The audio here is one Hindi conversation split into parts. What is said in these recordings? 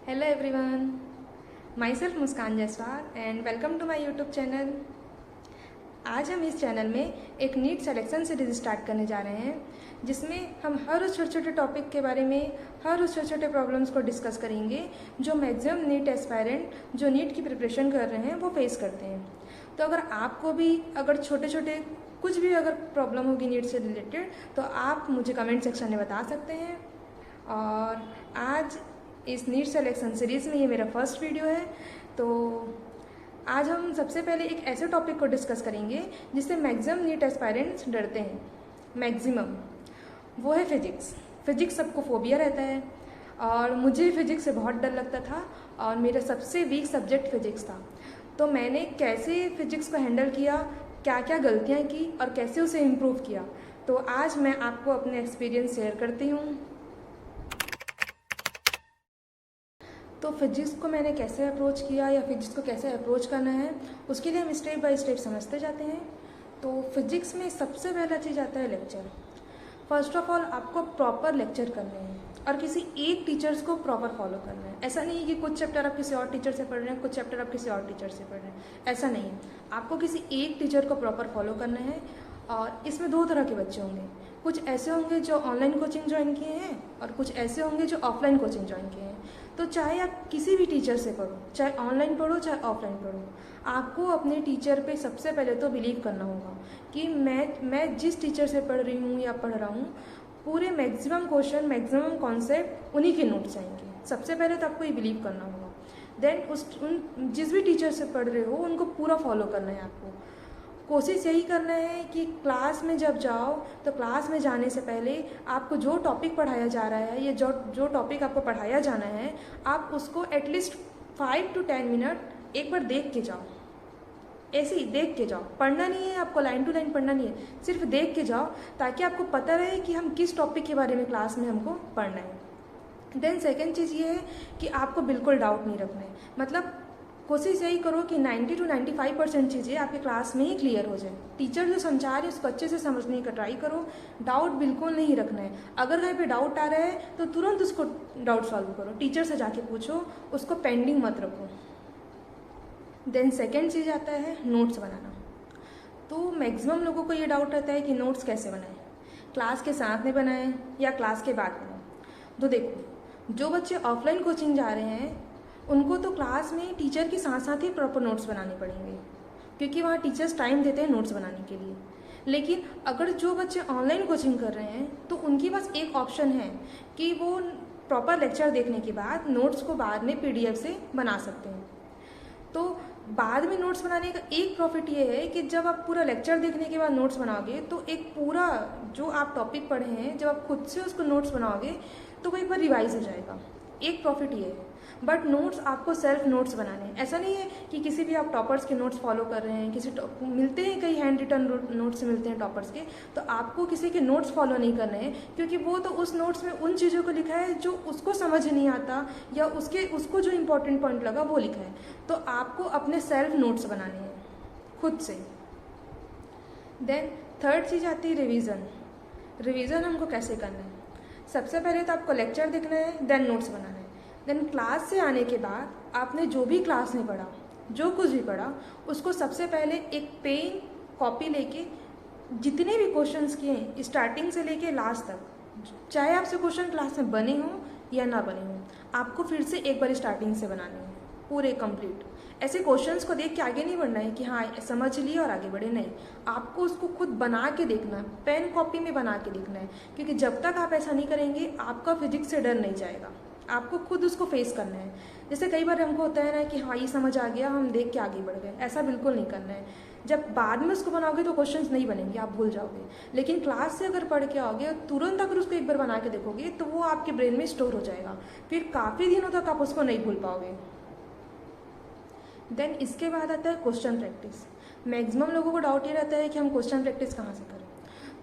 Hello everyone, myself Muskan Jaiswal and welcome to my YouTube channel. आज हम इस चैनल में एक नीट सिलेक्शन सीरीज स्टार्ट करने जा रहे हैं जिसमें हम हर उस छोटे छोटे टॉपिक के बारे में, हर उस छोटे छोटे प्रॉब्लम्स को डिस्कस करेंगे जो मैक्सिमम नीट एस्पायरेंट जो नीट की प्रिपरेशन कर रहे हैं वो फेस करते हैं। तो अगर आपको भी अगर छोटे छोटे कुछ भी अगर प्रॉब्लम होगी नीट से रिलेटेड तो आप मुझे कमेंट सेक्शन में बता सकते हैं। और आज इस नीट सिलेक्शन सीरीज़ में ये मेरा फर्स्ट वीडियो है। तो आज हम सबसे पहले एक ऐसे टॉपिक को डिस्कस करेंगे जिससे मैक्सिमम नीट एस्पायरेंट्स डरते हैं। मैक्सिमम वो है फिजिक्स। फिजिक्स सबको फोबिया रहता है और मुझे फिजिक्स से बहुत डर लगता था और मेरा सबसे वीक सब्जेक्ट फिजिक्स था। तो मैंने कैसे फिजिक्स को हैंडल किया, क्या क्या गलतियाँ की और कैसे उसे इम्प्रूव किया, तो आज मैं आपको अपने एक्सपीरियंस शेयर करती हूँ। तो फिजिक्स को मैंने कैसे अप्रोच किया या फिजिक्स को कैसे अप्रोच करना है उसके लिए हम स्टेप बाय स्टेप समझते जाते हैं। तो फिजिक्स में सबसे पहला चीज़ आता है लेक्चर। फर्स्ट ऑफ ऑल आपको प्रॉपर लेक्चर करने हैं और किसी एक टीचर्स को प्रॉपर फॉलो करना है। ऐसा नहीं है कि कुछ चैप्टर आप किसी और टीचर से पढ़ रहे हैं, कुछ चैप्टर आप किसी और टीचर से पढ़ रहे हैं, ऐसा नहीं है। आपको किसी एक टीचर को प्रॉपर फॉलो करना है। और इसमें दो तरह के बच्चे होंगे, कुछ ऐसे होंगे जो ऑनलाइन कोचिंग ज्वाइन किए हैं और कुछ ऐसे होंगे जो ऑफलाइन कोचिंग ज्वाइन किए हैं। तो चाहे आप किसी भी टीचर से पढ़ो, चाहे ऑनलाइन पढ़ो चाहे ऑफलाइन पढ़ो, आपको अपने टीचर पे सबसे पहले तो बिलीव करना होगा कि मैं जिस टीचर से पढ़ रही हूँ या पढ़ रहा हूँ पूरे मैक्सिमम क्वेश्चन, मैक्सिमम कॉन्सेप्ट उन्हीं के नोट्स आएंगे। सबसे पहले तो आपको ये बिलीव करना होगा। देन जिस भी टीचर से पढ़ रहे हो उनको पूरा फॉलो करना है। आपको कोशिश यही करना है कि क्लास में जब जाओ तो क्लास में जाने से पहले आपको जो टॉपिक पढ़ाया जा रहा है या जो टॉपिक आपको पढ़ाया जाना है आप उसको एटलीस्ट 5 to 10 मिनट एक बार देख के जाओ। ऐसे ही देख के जाओ, पढ़ना नहीं है आपको, लाइन टू लाइन पढ़ना नहीं है, सिर्फ देख के जाओ ताकि आपको पता रहे कि हम किस टॉपिक के बारे में क्लास में हमको पढ़ना है। देन सेकेंड चीज़ ये है कि आपको बिल्कुल डाउट नहीं रखना है। मतलब कोशिश यही करो कि 90 to 95% चीज़ें आपके क्लास में ही क्लियर हो जाए। टीचर जो समझा रहे हैं उसको अच्छे से समझने का ट्राई करो, डाउट बिल्कुल नहीं रखना है। अगर कहीं पे डाउट आ रहा है तो तुरंत उसको डाउट सॉल्व करो, टीचर से जाके पूछो, उसको पेंडिंग मत रखो। देन सेकेंड चीज़ आता है नोट्स बनाना। तो मैक्सिमम लोगों को ये डाउट रहता है कि नोट्स कैसे बनाएं, क्लास के साथ में बनाएं या क्लास के बाद बनाएं। तो देखो, जो बच्चे ऑफलाइन कोचिंग जा रहे हैं उनको तो क्लास में टीचर के साथ साथ ही प्रॉपर नोट्स बनाने पड़ेंगे क्योंकि वहाँ टीचर्स टाइम देते हैं नोट्स बनाने के लिए। लेकिन अगर जो बच्चे ऑनलाइन कोचिंग कर रहे हैं तो उनके पास एक ऑप्शन है कि वो प्रॉपर लेक्चर देखने के बाद नोट्स को बाद में PDF से बना सकते हैं। तो बाद में नोट्स बनाने का एक प्रॉफिट ये है कि जब आप पूरा लेक्चर देखने के बाद नोट्स बनाओगे तो एक पूरा जो आप टॉपिक पढ़े हैं जब आप खुद से उसको नोट्स बनाओगे तो वो एक बार रिवाइज हो जाएगा। एक प्रॉफिट ये है। बट नोट्स आपको सेल्फ नोट्स बनाने हैं। ऐसा नहीं है कि किसी भी आप टॉपर्स के नोट्स फॉलो कर रहे हैं, किसी मिलते हैं कई हैंड रिटन नोट्स मिलते हैं टॉपर्स के, तो आपको किसी के नोट्स फॉलो नहीं करने हैं क्योंकि वो तो उस नोट्स में उन चीज़ों को लिखा है जो उसको समझ नहीं आता या उसको जो इंपॉर्टेंट पॉइंट लगा वो लिखा है। तो आपको अपने सेल्फ नोट्स बनाने हैं खुद से। देन थर्ड चीज़ आती है रिविज़न। रिविज़न हमको कैसे करना है? सबसे पहले तो आपको लेक्चर देखना है, देन नोट्स बनाना है। देन क्लास से आने के बाद आपने जो भी क्लास में पढ़ा, जो कुछ भी पढ़ा, उसको सबसे पहले एक पेन कॉपी लेके जितने भी क्वेश्चंस किए हैं स्टार्टिंग से लेके लास्ट तक, चाहे आपसे क्वेश्चन क्लास में बने हों या ना बने हों, आपको फिर से एक बार स्टार्टिंग से बनाने हैं पूरे कंप्लीट। ऐसे क्वेश्चंस को देख के आगे नहीं बढ़ना है कि हाँ समझ लिए और आगे बढ़े, नहीं, आपको उसको खुद बना के देखना है, पेन कॉपी में बना के देखना है। क्योंकि जब तक आप ऐसा नहीं करेंगे आपका फिजिक्स से डर नहीं जाएगा, आपको खुद उसको फेस करना है। जैसे कई बार हमको होता है ना कि हाँ ये समझ आ गया, हम देख के आगे बढ़ गए, ऐसा बिल्कुल नहीं करना है। जब बाद में उसको बनाओगे तो क्वेश्चंस नहीं बनेंगे, आप भूल जाओगे। लेकिन क्लास से अगर पढ़ के आओगे तुरंत अगर उसको एक बार बना के देखोगे तो वो आपके ब्रेन में स्टोर हो जाएगा, फिर काफ़ी दिनों तक आप उसको नहीं भूल पाओगे। देन इसके बाद आता है क्वेश्चन प्रैक्टिस। मैक्सिमम लोगों को डाउट ये रहता है कि हम क्वेश्चन प्रैक्टिस कहाँ से करें।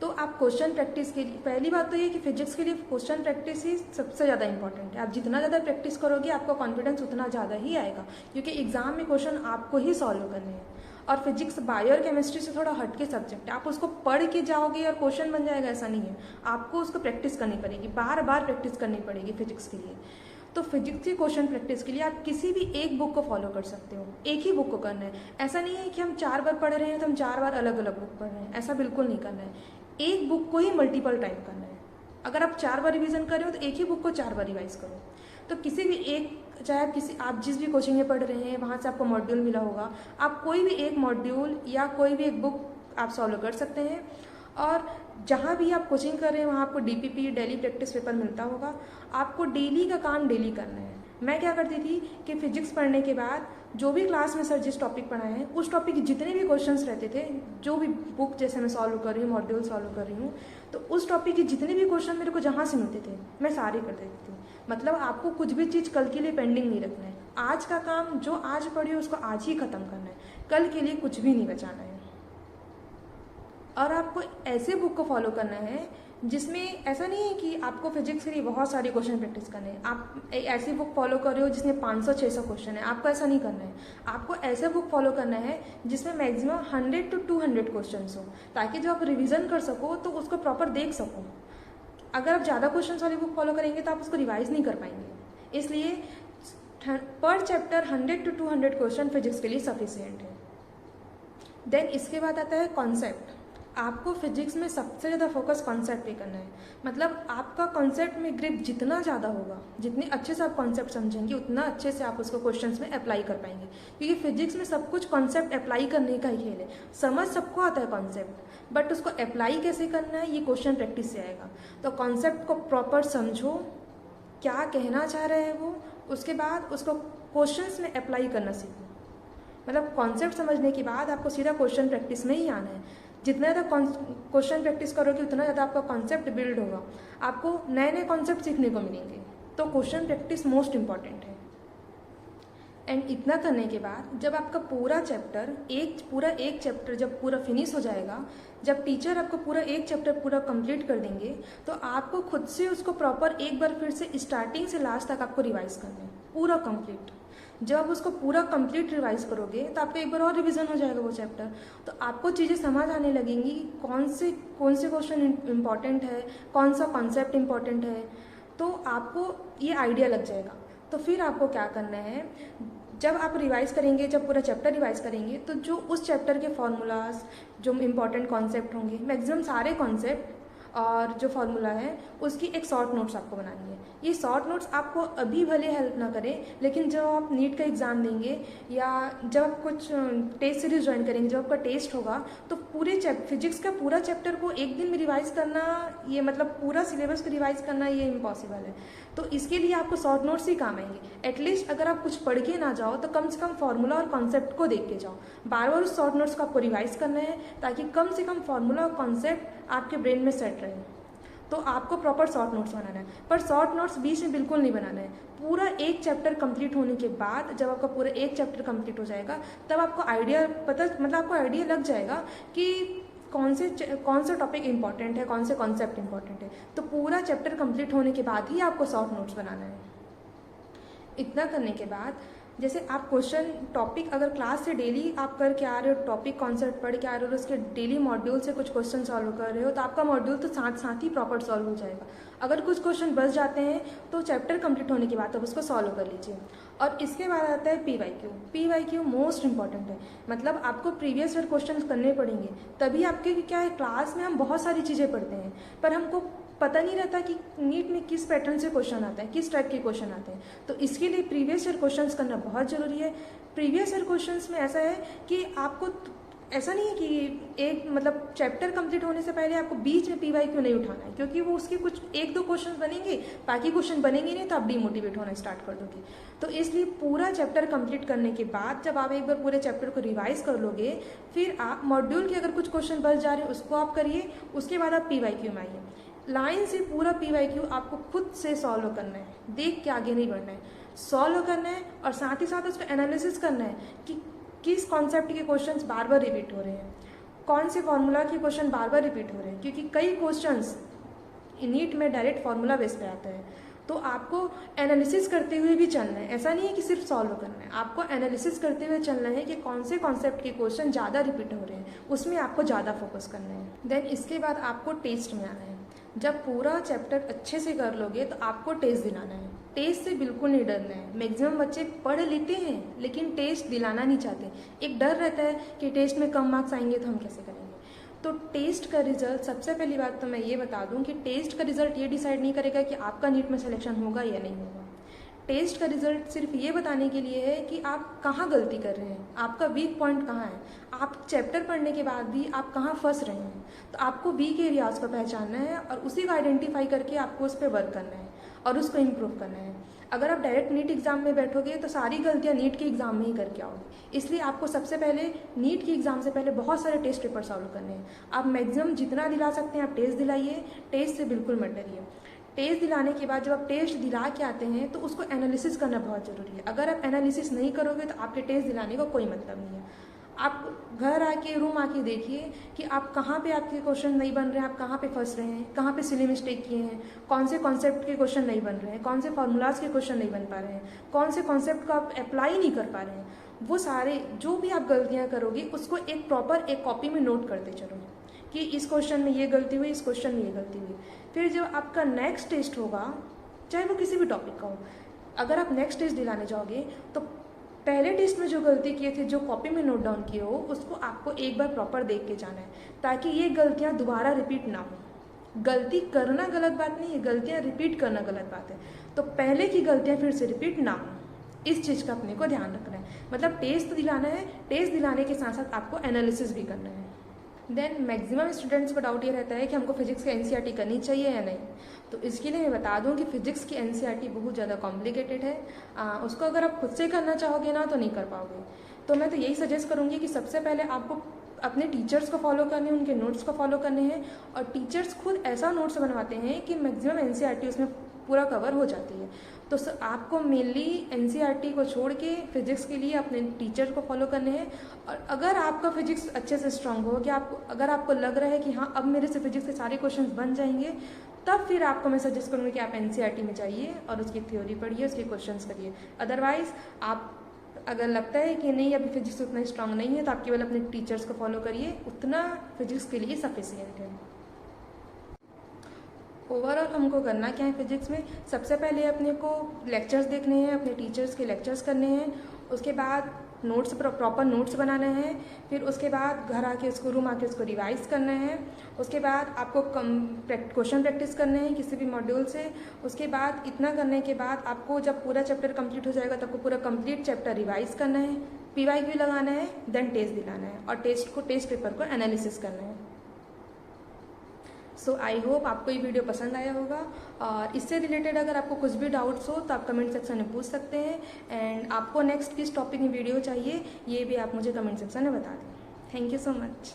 तो आप क्वेश्चन प्रैक्टिस के लिए पहली बात तो ये कि फिजिक्स के लिए क्वेश्चन प्रैक्टिस ही सबसे ज़्यादा इंपॉर्टेंट है। आप जितना ज़्यादा प्रैक्टिस करोगे आपका कॉन्फिडेंस उतना ज़्यादा ही आएगा क्योंकि एग्जाम में क्वेश्चन आपको ही सॉल्व करने हैं। और फिजिक्स बायो और केमिस्ट्री से थोड़ा हटके सब्जेक्ट है, आप उसको पढ़ के जाओगे और क्वेश्चन बन जाएगा ऐसा नहीं है, आपको उसको प्रैक्टिस करनी पड़ेगी, बार बार प्रैक्टिस करनी पड़ेगी फिजिक्स के लिए। तो फिजिक्स की क्वेश्चन प्रैक्टिस के लिए आप किसी भी एक बुक को फॉलो कर सकते हो, एक ही बुक को करना है। ऐसा नहीं है कि हम 4 बार पढ़ रहे हैं तो हम 4 बार अलग अलग बुक पढ़ रहे हैं, ऐसा बिल्कुल नहीं करना है। एक बुक को ही मल्टीपल टाइम करना है। अगर आप 4 बार रिवीजन कर रहे हो तो एक ही बुक को 4 बार रिवाइज करो। तो किसी भी एक, चाहे आप जिस भी कोचिंग में पढ़ रहे हैं वहाँ से आपको मॉड्यूल मिला होगा, आप कोई भी एक मॉड्यूल या कोई भी एक बुक आप सॉल्व कर सकते हैं। और जहाँ भी आप कोचिंग कर रहे हैं वहाँ आपको DPP डेली प्रैक्टिस पेपर मिलता होगा। आपको डेली का काम डेली करना है। मैं क्या करती थी कि फिजिक्स पढ़ने के बाद जो भी क्लास में सर जिस टॉपिक पढ़ाए हैं उस टॉपिक के जितने भी क्वेश्चंस रहते थे, जो भी बुक जैसे मैं सॉल्व कर रही हूँ, मॉड्यूल सॉल्व कर रही हूँ, तो उस टॉपिक के जितने भी क्वेश्चन मेरे को जहाँ से मिलते थे मैं सारे कर देती थी। मतलब आपको कुछ भी चीज़ कल के लिए पेंडिंग नहीं रखना है। आज का काम जो आज पढ़े उसको आज ही ख़त्म करना है, कल के लिए कुछ भी नहीं बचाना है। और आपको ऐसे बुक को फॉलो करना है जिसमें ऐसा नहीं है कि आपको फिजिक्स के लिए बहुत सारे क्वेश्चन प्रैक्टिस करने हैं। आप ऐसी बुक फॉलो कर रहे हो जिसमें 500-600 क्वेश्चन है, आपको ऐसा नहीं करना है। आपको ऐसे बुक फॉलो करना है जिसमें मैक्सिमम 100 to 200 क्वेश्चन हो, ताकि जब आप रिवीजन कर सको तो उसको प्रॉपर देख सको। अगर आप ज़्यादा क्वेश्चन वाली बुक फॉलो करेंगे तो आप उसको रिवाइज नहीं कर पाएंगे। इसलिए पर चैप्टर 100 to 200 क्वेश्चन फिजिक्स के लिए सफिशिएंट है। देन इसके बाद आता है कॉन्सेप्ट। आपको फिजिक्स में सबसे ज़्यादा फोकस कॉन्सेप्ट पे करना है। मतलब आपका कॉन्सेप्ट में ग्रिप जितना ज़्यादा होगा, जितने अच्छे से आप कॉन्सेप्ट समझेंगे उतना अच्छे से आप उसको क्वेश्चंस में अप्लाई कर पाएंगे। क्योंकि फिजिक्स में सब कुछ कॉन्सेप्ट अप्लाई करने का ही खेल है। समझ सबको आता है कॉन्सेप्ट, बट उसको अप्लाई कैसे करना है ये क्वेश्चन प्रैक्टिस से आएगा। तो कॉन्सेप्ट को प्रॉपर समझो, क्या कहना चाह रहे हैं वो, उसके बाद उसको क्वेश्चंस में अप्लाई करना सीखो। मतलब कॉन्सेप्ट समझने के बाद आपको सीधा क्वेश्चन प्रैक्टिस में ही आना है। जितना ज़्यादा क्वेश्चन प्रैक्टिस करोगे उतना ज़्यादा आपका कॉन्सेप्ट बिल्ड होगा, आपको नए नए कॉन्सेप्ट सीखने को मिलेंगे। तो क्वेश्चन प्रैक्टिस मोस्ट इंपॉर्टेंट है। एंड इतना करने के बाद जब आपका पूरा चैप्टर एक चैप्टर जब पूरा फिनिश हो जाएगा, जब टीचर आपको पूरा एक चैप्टर पूरा कंप्लीट कर देंगे, तो आपको खुद से उसको प्रॉपर एक बार फिर से स्टार्टिंग से लास्ट तक आपको रिवाइज करना है, पूरा कंप्लीट। जब आप उसको पूरा कंप्लीट रिवाइज करोगे तो आपका एक बार और रिवीजन हो जाएगा वो चैप्टर। तो आपको चीज़ें समझ आने लगेंगी कि कौन से क्वेश्चन इंपॉर्टेंट है, कौन सा कॉन्सेप्ट इंपॉर्टेंट है, तो आपको ये आइडिया लग जाएगा। तो फिर आपको क्या करना है, जब आप रिवाइज करेंगे, जब पूरा चैप्टर रिवाइज करेंगे, तो जो उस चैप्टर के फॉर्मूलाज, जो इम्पॉर्टेंट कॉन्सेप्ट होंगे, मैक्सिमम सारे कॉन्सेप्ट और जो फार्मूला है उसकी एक शॉर्ट नोट्स आपको बनानी है। ये शॉर्ट नोट्स आपको अभी भले हेल्प ना करें, लेकिन जब आप नीट का एग्ज़ाम देंगे या जब आप कुछ टेस्ट सीरीज ज्वाइन करेंगे, जब आपका टेस्ट होगा, तो पूरे फिजिक्स का पूरा चैप्टर को एक दिन में रिवाइज करना, ये मतलब पूरा सिलेबस को रिवाइज करना ये इम्पॉसिबल है। तो इसके लिए आपको शॉर्ट नोट्स ही काम आएंगे। एटलीस्ट अगर आप कुछ पढ़ के ना जाओ तो कम से कम फार्मूला और कॉन्सेप्ट को देख के जाओ। बार बार उस शॉर्ट नोट्स को आपको रिवाइज करना है, ताकि कम से कम फार्मूला और कॉन्सेप्ट आपके ब्रेन में सेट रहे। तो आपको प्रॉपर शॉर्ट नोट्स बनाना है, पर शॉर्ट नोट्स बीच में बिल्कुल नहीं बनाना है। पूरा एक चैप्टर कंप्लीट होने के बाद, जब आपका पूरा एक चैप्टर कंप्लीट हो जाएगा, तब आपको आइडिया आपको आइडिया लग जाएगा कि कौन सा टॉपिक इंपॉर्टेंट है, कौन से कॉन्सेप्ट इंपॉर्टेंट है। तो पूरा चैप्टर कंप्लीट होने के बाद ही आपको शॉर्ट नोट्स बनाना है। इतना करने के बाद जैसे आप क्वेश्चन टॉपिक अगर क्लास से डेली आप करके आ रहे हो, टॉपिक कॉन्सेप्ट पढ़ के आ रहे हो, उसके डेली मॉड्यूल से कुछ क्वेश्चन सॉल्व कर रहे हो, तो आपका मॉड्यूल तो साथ साथ ही प्रॉपर सॉल्व हो जाएगा। अगर कुछ क्वेश्चन बच जाते हैं तो चैप्टर कंप्लीट होने के बाद आप उसको सॉल्व कर लीजिए। और इसके बाद आता है PYQ मोस्ट इंपॉर्टेंट है। मतलब आपको प्रीवियस ईयर क्वेश्चन करने पड़ेंगे, तभी आपके क्या है, क्लास में हम बहुत सारी चीज़ें पढ़ते हैं पर हमको पता नहीं रहता कि नीट में किस पैटर्न से क्वेश्चन आता है, किस टाइप के क्वेश्चन आते हैं। तो इसके लिए प्रीवियस ईयर क्वेश्चंस करना बहुत ज़रूरी है। प्रीवियस ईयर क्वेश्चंस में ऐसा है कि आपको ऐसा नहीं है कि एक मतलब चैप्टर कंप्लीट होने से पहले आपको बीच में PYQ नहीं उठाना है, क्योंकि वो उसके कुछ 1-2 क्वेश्चन बनेंगे, बाकी क्वेश्चन बनेंगे नहीं, तो आप डिमोटिवेट होना स्टार्ट कर दोगे। तो इसलिए पूरा चैप्टर कंप्लीट करने के बाद जब आप एक बार पूरे चैप्टर को रिवाइज कर लोगे, फिर आप मॉड्यूल के अगर कुछ क्वेश्चन बच जा रहे हैं उसको आप करिए, उसके बाद आप PYQ में आइए। लाइन से पूरा PYQ आपको खुद से सॉल्व करना है, देख के आगे नहीं बढ़ना है, सॉल्व करना है। और साथ ही साथ उसका एनालिसिस करना है कि किस कॉन्सेप्ट के क्वेश्चंस बार बार रिपीट हो रहे हैं, कौन से फॉर्मूला के क्वेश्चन बार बार रिपीट हो रहे हैं, क्योंकि कई क्वेश्चंस नीट में डायरेक्ट फार्मूला बेस पे आता है। तो आपको एनालिसिस करते हुए भी चलना है, ऐसा नहीं है कि सिर्फ सॉल्व करना है, आपको एनालिसिस करते हुए चलना है कि कौन से कॉन्सेप्ट के क्वेश्चन ज़्यादा रिपीट हो रहे हैं, उसमें आपको ज़्यादा फोकस करना है। देन इसके बाद आपको टेस्ट में आना है। जब पूरा चैप्टर अच्छे से कर लोगे तो आपको टेस्ट दिलाना है। टेस्ट से बिल्कुल नहीं डरना है। मैक्सिमम बच्चे पढ़ लेते हैं लेकिन टेस्ट दिलाना नहीं चाहते। एक डर रहता है कि टेस्ट में कम मार्क्स आएंगे तो हम कैसे करेंगे। तो टेस्ट का रिजल्ट, सबसे पहली बात तो मैं ये बता दूं कि टेस्ट का रिजल्ट ये डिसाइड नहीं करेगा कि आपका नीट में सिलेक्शन होगा या नहीं होगा। टेस्ट का रिजल्ट सिर्फ ये बताने के लिए है कि आप कहाँ गलती कर रहे हैं, आपका वीक पॉइंट कहाँ है। आप चैप्टर पढ़ने के बाद भी आप कहाँ फंस रहे हैं, तो आपको वीक एरियाज को पहचानना है और उसी को आइडेंटिफाई करके आपको उस पर वर्क करना है और उसको इम्प्रूव करना है। अगर आप डायरेक्ट नीट एग्जाम में बैठोगे तो सारी गलतियां नीट के एग्जाम में ही करके आओगे। इसलिए आपको सबसे पहले नीट के एग्जाम से पहले बहुत सारे टेस्ट पेपर सॉल्व करने हैं। आप मैक्सिमम जितना दिला सकते हैं आप टेस्ट दिलाइए, टेस्ट से बिल्कुल मत डरिए। टेस्ट दिलाने के बाद जब आप टेस्ट दिला के आते हैं तो उसको एनालिसिस करना बहुत ज़रूरी है। अगर आप एनालिसिस नहीं करोगे तो आपके टेस्ट दिलाने का कोई मतलब नहीं है। आप घर आके, रूम आके देखिए कि आप कहाँ पे आपके क्वेश्चन नहीं बन रहे हैं, आप कहाँ पे फंस रहे हैं, कहाँ पे सिली मिस्टेक किए हैं, कौन से कॉन्सेप्ट के क्वेश्चन नहीं बन रहे हैं, कौन से फार्मूलाज के क्वेश्चन नहीं बन पा रहे हैं, कौन से कॉन्सेप्ट को आप अप्लाई नहीं कर पा रहे हैं। वो सारे जो भी आप गलतियाँ करोगे उसको एक प्रॉपर एक कॉपी में नोट करते चलो कि इस क्वेश्चन में ये गलती हुई, इस क्वेश्चन में ये गलती हुई। फिर जब आपका नेक्स्ट टेस्ट होगा, चाहे वो किसी भी टॉपिक का हो, अगर आप नेक्स्ट टेस्ट दिलाने जाओगे तो पहले टेस्ट में जो गलती किए थे, जो कॉपी में नोट डाउन किए हो, उसको आपको एक बार प्रॉपर देख के जाना है ताकि ये गलतियाँ दोबारा रिपीट ना हो। गलती करना गलत बात नहीं है, गलतियाँ रिपीट करना गलत बात है। तो पहले की गलतियाँ फिर से रिपीट ना हो, इस चीज़ का अपने को ध्यान रखना है। मतलब टेस्ट तो दिलाना है, टेस्ट दिलाने के साथ साथ आपको एनालिसिस भी करना है। देन मैक्सिमम स्टूडेंट्स को डाउट ये रहता है कि हमको फिजिक्स की एनसीईआरटी करनी चाहिए या नहीं। तो इसके लिए मैं बता दूं कि फिजिक्स की एनसीईआरटी बहुत ज़्यादा कॉम्प्लिकेटेड है। उसको अगर आप खुद से करना चाहोगे ना तो नहीं कर पाओगे। तो मैं तो यही सजेस्ट करूँगी कि सबसे पहले आपको अपने टीचर्स को फॉलो करने हैं, उनके नोट्स को फॉलो करने हैं। और टीचर्स खुद ऐसा नोट्स बनवाते हैं कि मैक्सिमम एनसीईआरटी उसमें पूरा कवर हो जाती है। तो आपको मेनली एनसीईआरटी को छोड़ के फिजिक्स के लिए अपने टीचर को फॉलो करने हैं। और अगर आपका फिजिक्स अच्छे से स्ट्रांग हो, कि अगर आपको लग रहा है कि हाँ अब मेरे से फिजिक्स के सारे क्वेश्चंस बन जाएंगे, तब फिर आपको मैं सजेस्ट करूँगी कि आप एनसीईआरटी में जाइए और उसकी थ्योरी पढ़िए, उसके क्वेश्चंस करिए। अदरवाइज आप अगर लगता है कि नहीं अभी फिजिक्स उतना स्ट्रांग नहीं है तो आप केवल अपने टीचर्स को फॉलो करिए, उतना फिजिक्स के लिए सफिशिएंट है। ओवरऑल हमको करना क्या है फिजिक्स में, सबसे पहले अपने को लेक्चर्स देखने हैं, अपने टीचर्स के लेक्चर्स करने हैं। उसके बाद नोट्स, प्रॉपर नोट्स बनाना है। फिर उसके बाद घर आके उसको, रूम आके उसको रिवाइज करना है। उसके बाद आपको क्वेश्चन प्रैक्टिस करने हैं किसी भी मॉड्यूल से। उसके बाद इतना करने के बाद आपको जब पूरा चैप्टर कंप्लीट हो जाएगा तो आपको पूरा कंप्लीट चैप्टर रिवाइज करना है, पीवाईक्यू लगाना है, देन टेस्ट दिलाना है और टेस्ट पेपर को एनालिसिस करना है। सो आई होप आपको ये वीडियो पसंद आया होगा। और इससे रिलेटेड अगर आपको कुछ भी डाउट्स हो तो आप कमेंट सेक्शन में पूछ सकते हैं। एंड आपको नेक्स्ट किस टॉपिक में वीडियो चाहिए ये भी आप मुझे कमेंट सेक्शन में बता दें। Thank you so much.